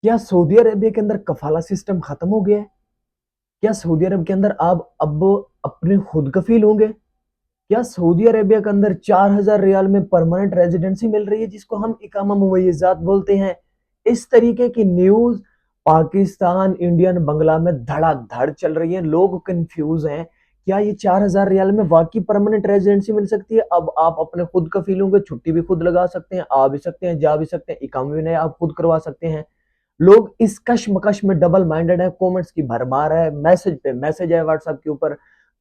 क्या Saudi Arabia के अंदर कफाला सिस्टम खत्म हो गया है? क्या सऊदी अरब के अंदर आप अब अपने खुद कफील होंगे? क्या सऊदी अरेबिया के अंदर 4,000 रियाल में परमानेंट रेजिडेंसी मिल रही है जिसको हम इकामा मुमय्यज़ात बोलते हैं? इस तरीके की न्यूज़ पाकिस्तान, इंडियन बंगला में धड़ाधड़ चल रही है। लोग कंफ्यूज हैं। क्या ये 4,000 रियाल में वाकई परमानेंट रेजिडेंसी मिल सकती है? अब आप अपने खुद कफील होंगे, छुट्टी भी खुद लगा सकते हैं, आ भी सकते हैं, जा भी सकते हैं, इकामा भी नहीं आप खुद करवा सकते हैं। लोग इस कश्मकश में डबल माइंडेड है, कमेंट्स की भरमार है, मैसेज पे मैसेज है व्हाट्सएप के ऊपर।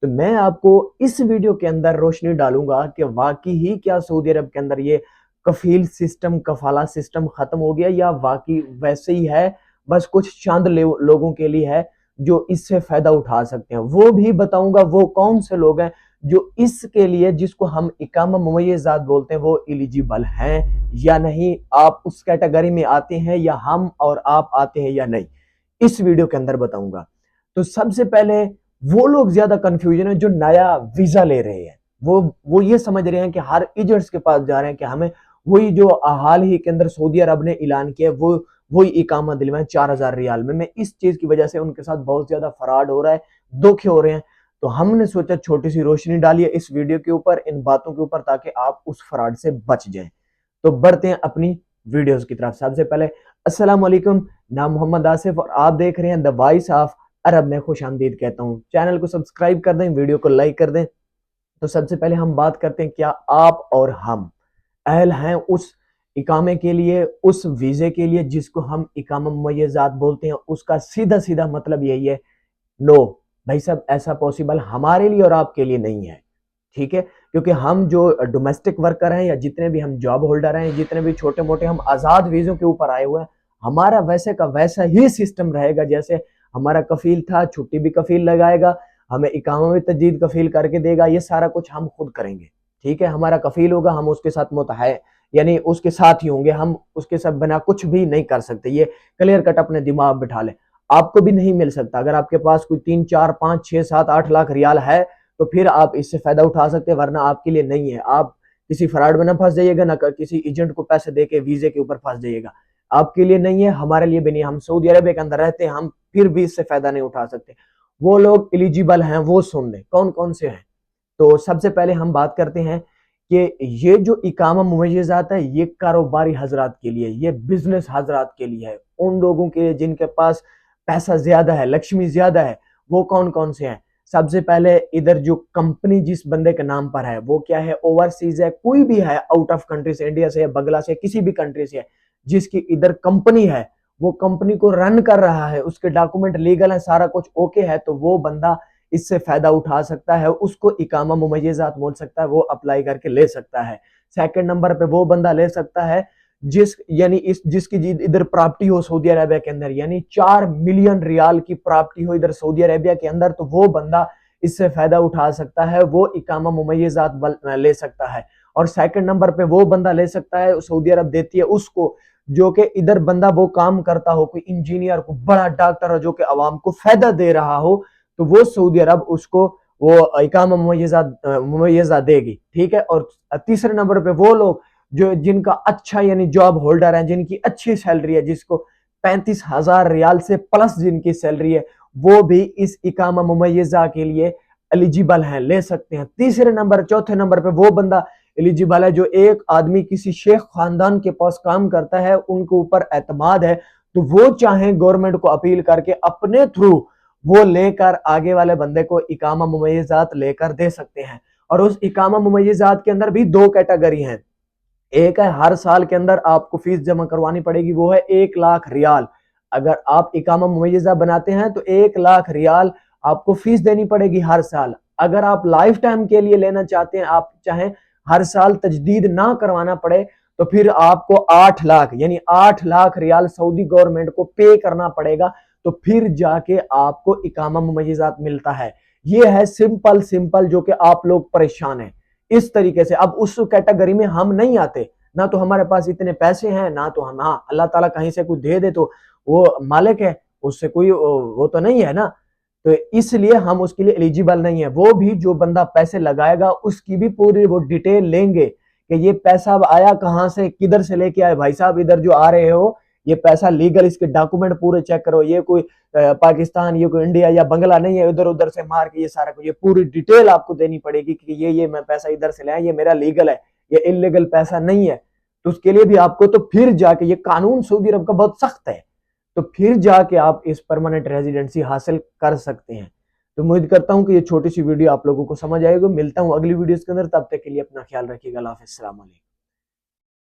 तो मैं आपको इस वीडियो के अंदर रोशनी डालूंगा कि वाकई ही क्या सऊदी अरब के अंदर ये कफील सिस्टम, कफाला सिस्टम खत्म हो गया या वाकई वैसे ही है, बस कुछ चंद लोगों के लिए है जो इससे फायदा उठा सकते हैं। वो भी बताऊंगा वो कौन से लोग हैं जो इसके लिए, जिसको हम इकामा मुमय्यज़ात बोलते हैं, वो एलिजिबल हैं या नहीं, आप उस कैटेगरी में आते हैं या हम और आप आते हैं या नहीं, इस वीडियो के अंदर बताऊंगा। तो सबसे पहले वो लोग ज्यादा कंफ्यूजन है जो नया वीजा ले रहे हैं। वो ये समझ रहे हैं कि हर एजेंट्स के पास जा रहे हैं कि हमें वही जो हाल ही के अंदर सऊदी अरब ने ऐलान किया वो वही इकामा दिलवाएं 4,000 रियाल में। इस चीज की वजह से उनके साथ बहुत ज्यादा फ्रॉड हो रहा है, धोखे हो रहे हैं। तो हमने सोचा छोटी सी रोशनी डाली है इस वीडियो के ऊपर, इन बातों के ऊपर, ताकि आप उस फ्रॉड से बच जाएं। तो बढ़ते हैं अपनी वीडियोस की तरफ। सबसे पहले अस्सलाम वालेकुम, नाम मोहम्मद आसिफ और आप देख रहे हैं द वॉइस ऑफ अरब में खुश आमदीद कहता हूं। चैनल को सब्सक्राइब कर दें, वीडियो को लाइक कर दें। तो सबसे पहले हम बात करते हैं, क्या आप और हम अहल हैं उस इकामे के लिए, उस वीजे के लिए जिसको हम इकामा मुमय्यज़ात बोलते हैं? उसका सीधा सीधा मतलब यही है, नो भाई साहब, ऐसा पॉसिबल हमारे लिए और आपके लिए नहीं है। ठीक है, क्योंकि हम जो डोमेस्टिक वर्कर हैं या जितने भी हम जॉब होल्डर हैं, जितने भी छोटे मोटे हम आजाद वीजों के ऊपर आए हुए हैं, हमारा वैसे का वैसा ही सिस्टम रहेगा जैसे हमारा कफील था। छुट्टी भी कफील लगाएगा, हमें इकामा भी तजदीद कफील करके देगा, ये सारा कुछ हम खुद करेंगे। ठीक है, हमारा कफील होगा, हम उसके साथ मुतहय यानी उसके साथ ही होंगे, हम उसके साथ बिना कुछ भी नहीं कर सकते। ये क्लियर कट अपने दिमाग बिठा ले। आपको भी नहीं मिल सकता। अगर आपके पास कोई 3, 4, 5, 6, 7, 8 लाख रियाल है तो फिर आप इससे फायदा उठा सकते हैं, वरना आपके लिए नहीं है। आप किसी फ्रॉड में ना फंस जाइएगा, ना किसी एजेंट को पैसे देके वीजे के ऊपर फंस जाइएगा। आपके लिए नहीं है, हमारे लिए भी नहीं। हम सऊदी अरब के अंदर रहते हैं, हम फिर भी इससे फायदा नहीं उठा सकते। वो लोग एलिजिबल हैं, वो सुन लें कौन कौन से हैं। तो सबसे पहले हम बात करते हैं कि ये जो इकामा मुमय्यज़ात है ये कारोबारी हजरात के लिए, ये बिजनेस हजरात के लिए है, उन लोगों के लिए जिनके पास पैसा ज्यादा है, लक्ष्मी ज्यादा है। वो कौन कौन से हैं? सबसे पहले इधर जो कंपनी जिस बंदे के नाम पर है वो क्या है, ओवरसीज है, कोई भी है, आउट ऑफ कंट्री से, इंडिया से, बंगला से, किसी भी कंट्री से है, जिसकी इधर कंपनी है, वो कंपनी को रन कर रहा है, उसके डॉक्यूमेंट लीगल है, सारा कुछ ओके है, तो वो बंदा इससे फायदा उठा सकता है, उसको इकामा मुमय्यज़ात बोल सकता है, वो अप्लाई करके ले सकता है। सेकंड नंबर पे वो बंदा ले सकता है जिसकी इधर प्रॉपर्टी हो सऊदी अरेबिया के अंदर, यानी 4 मिलियन रियाल की प्रॉपर्टी हो इधर सऊदी अरेबिया के अंदर, तो वो बंदा इससे फायदा उठा सकता है, वो इकामा मुमय्यज़ात ले सकता है। और सेकंड नंबर पे वो बंदा ले सकता है, सऊदी अरब देती है उसको, जो कि इधर बंदा वो काम करता हो, कोई इंजीनियर को, बड़ा डॉक्टर हो, जो कि अवाम को फायदा दे रहा हो, तो वो सऊदी अरब उसको वो इकामा मुमय्यज़ा देगी। ठीक है। और तीसरे नंबर पे वो लोग जो जिनका अच्छा यानी जॉब होल्डर है, जिनकी अच्छी सैलरी है, जिसको 35,000 रियाल से प्लस जिनकी सैलरी है, वो भी इस इकामा मुमय्यज़ा के लिए एलिजिबल हैं, ले सकते हैं। चौथे नंबर पे वो बंदा एलिजिबल है जो एक आदमी किसी शेख खानदान के पास काम करता है, उनके ऊपर एतमाद है, तो वो चाहे गवर्नमेंट को अपील करके अपने थ्रू वो लेकर आगे वाले बंदे को इकामा मुमय्यज़ात लेकर दे सकते हैं। और उस इकामा मुमय्यज़ात के अंदर भी 2 कैटेगरी हैं। एक है हर साल के अंदर आपको फीस जमा करवानी पड़ेगी, वो है 1 लाख रियाल। अगर आप इकामा मुमय्यज़ा बनाते हैं तो 1 लाख रियाल आपको फीस देनी पड़ेगी हर साल। अगर आप लाइफ टाइम के लिए लेना चाहते हैं, आप चाहें हर साल तजदीद ना करवाना पड़े, तो फिर आपको 8 लाख यानी 8 लाख रियाल सऊदी गवर्नमेंट को पे करना पड़ेगा, तो फिर जाके आपको इकामा मुमय्यज़ात मिलता है। ये है सिंपल सिंपल, जो कि आप लोग परेशान हैं इस तरीके से। अब उस कैटेगरी में हम नहीं आते, ना तो हमारे पास इतने पैसे हैं, ना तो हम, हाँ अल्लाह ताला कहीं से कुछ दे दे तो वो मालिक है, उससे कोई वो तो नहीं है ना, तो इसलिए हम उसके लिए एलिजिबल नहीं है। वो भी जो बंदा पैसे लगाएगा उसकी भी पूरी वो डिटेल लेंगे कि ये पैसा अब आया कहां से, किधर से लेके आए भाई साहब, इधर जो आ रहे हो یہ پیسہ لیگل، اس کے ڈاکومنٹ پورے چیک کرو، یہ کوئی پاکستان، یہ کوئی انڈیا یا بنگلہ نہیں ہے ادھر ادھر سے مار کے یہ سارا کچھ، یہ پوری ڈیٹیل آپ کو دینی پڑے گی کہ یہ میں پیسہ ادھر سے لیا، یہ میرا لیگل ہے، یہ انلیگل پیسہ نہیں ہے. تو اس کے لیے بھی آپ کو تو پھر جا کے، یہ قانون سعودی عرب کا بہت سخت ہے، تو پھر جا کے آپ اس پرماننٹ ریزیڈنسی حاصل کر سکتے ہیں. تو امید کرتا ہوں کہ یہ چھوٹی سی ویڈیو آپ لوگوں کو سمجھ آئے گی. ملتا ہوں اگلی ویڈیوز کے اندر، تب تک کے لیے اپنا خیال رکھیے گا. اللہ حافظ، السلام علیکم.